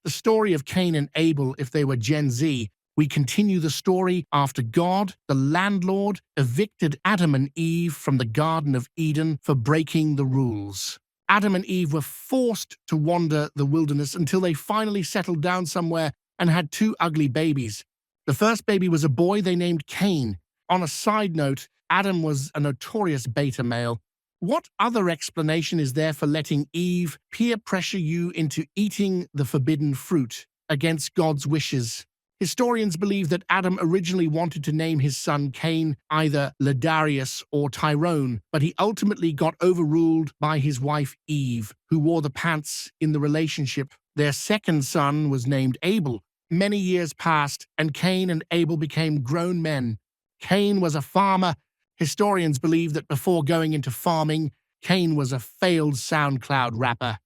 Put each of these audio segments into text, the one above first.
The story of Cain and Abel, if they were Gen Z. We continue the story after God, the landlord, evicted Adam and Eve from the Garden of Eden for breaking the rules. Adam and Eve were forced to wander the wilderness until they finally settled down somewhere and had two ugly babies. The first baby was a boy they named Cain. On a side note, Adam was a notorious beta male. What other explanation is there for letting Eve peer pressure you into eating the forbidden fruit against God's wishes? Historians believe that Adam originally wanted to name his son Cain either Ladarius or Tyrone, but he ultimately got overruled by his wife Eve, who wore the pants in the relationship. Their second son was named Abel. Many years passed, and Cain and Abel became grown men. Cain was a farmer. Historians believe that before going into farming, Cain was a failed SoundCloud rapper.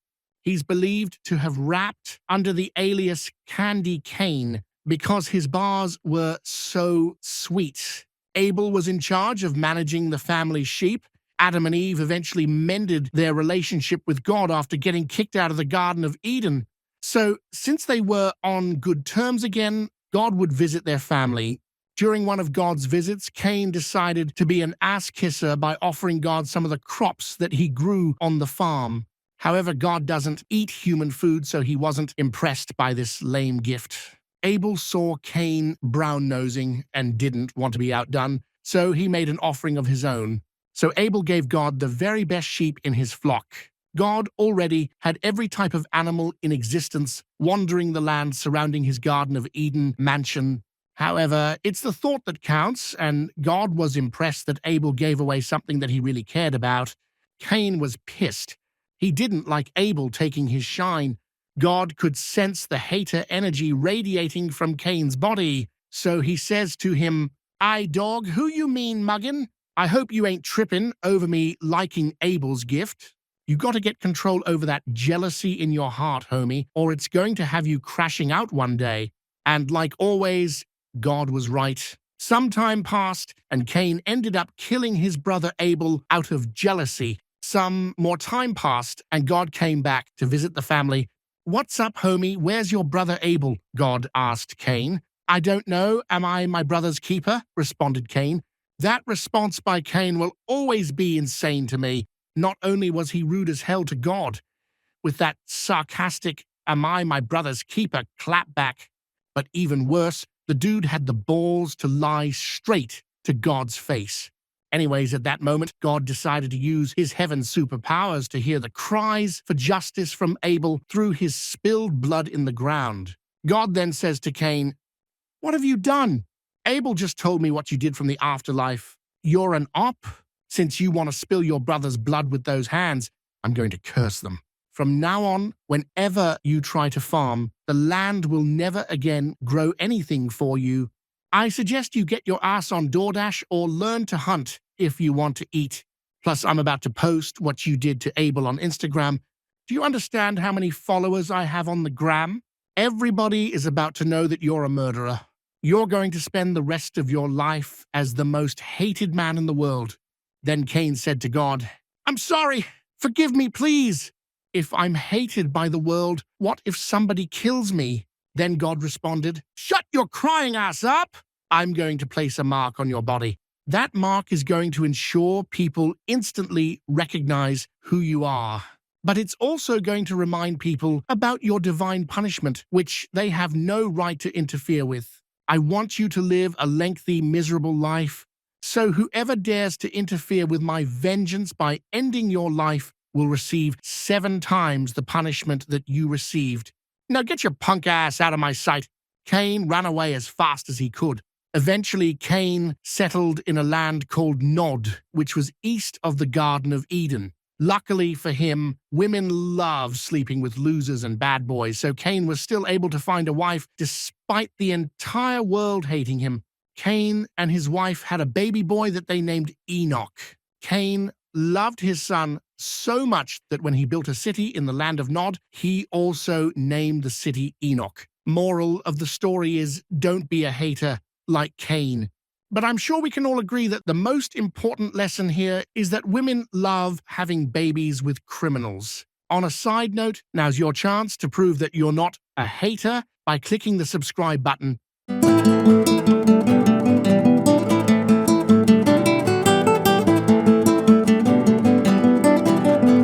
He's believed to have rapped under the alias Candy Cane because his bars were so sweet. Abel was in charge of managing the family sheep. Adam and Eve eventually mended their relationship with God after getting kicked out of the Garden of Eden. So, since they were on good terms again, God would visit their family. During one of God's visits, Cain decided to be an ass-kisser by offering God some of the crops that he grew on the farm. However, God doesn't eat human food, so he wasn't impressed by this lame gift. Abel saw Cain brown-nosing and didn't want to be outdone, so he made an offering of his own. So Abel gave God the very best sheep in his flock. God already had every type of animal in existence wandering the land surrounding his Garden of Eden mansion. However, it's the thought that counts, and God was impressed that Abel gave away something that he really cared about. Cain was pissed. He didn't like Abel taking his shine. God could sense the hater energy radiating from Cain's body, so he says to him, "Aye, dog, who you mean muggin'? I hope you ain't trippin' over me liking Abel's gift. You gotta get control over that jealousy in your heart, homie, or it's going to have you crashing out one day." And like always, God was right. Some time passed, and Cain ended up killing his brother Abel out of jealousy. Some more time passed, and God came back to visit the family. "What's up, homie? Where's your brother Abel?" God asked Cain. "I don't know. Am I my brother's keeper?" responded Cain. That response by Cain will always be insane to me. Not only was he rude as hell to God, with that sarcastic, "Am I my brother's keeper?" clapback, but even worse, the dude had the balls to lie straight to God's face. Anyways, at that moment, God decided to use his heaven superpowers to hear the cries for justice from Abel through his spilled blood in the ground. God then says to Cain, "What have you done? Abel just told me what you did from the afterlife. You're an op? Since you want to spill your brother's blood with those hands, I'm going to curse them. From now on, whenever you try to farm, the land will never again grow anything for you. I suggest you get your ass on DoorDash or learn to hunt if you want to eat. Plus, I'm about to post what you did to Abel on Instagram. Do you understand how many followers I have on the gram? Everybody is about to know that you're a murderer. You're going to spend the rest of your life as the most hated man in the world." Then Cain said to God, "I'm sorry. Forgive me, please. If I'm hated by the world, what if somebody kills me?" Then God responded, "Shut your crying ass up. I'm going to place a mark on your body. That mark is going to ensure people instantly recognize who you are. But it's also going to remind people about your divine punishment, which they have no right to interfere with. I want you to live a lengthy, miserable life. So whoever dares to interfere with my vengeance by ending your life will receive 7 times the punishment that you received. Now get your punk ass out of my sight." Cain ran away as fast as he could. Eventually, Cain settled in a land called Nod, which was east of the Garden of Eden. Luckily for him, women love sleeping with losers and bad boys, so Cain was still able to find a wife despite the entire world hating him. Cain and his wife had a baby boy that they named Enoch. Cain loved his son so much that when he built a city in the land of Nod, he also named the city Enoch. Moral of the story is, don't be a hater like Cain. But I'm sure we can all agree that the most important lesson here is that women love having babies with criminals. On a side note, now's your chance to prove that you're not a hater by clicking the subscribe button,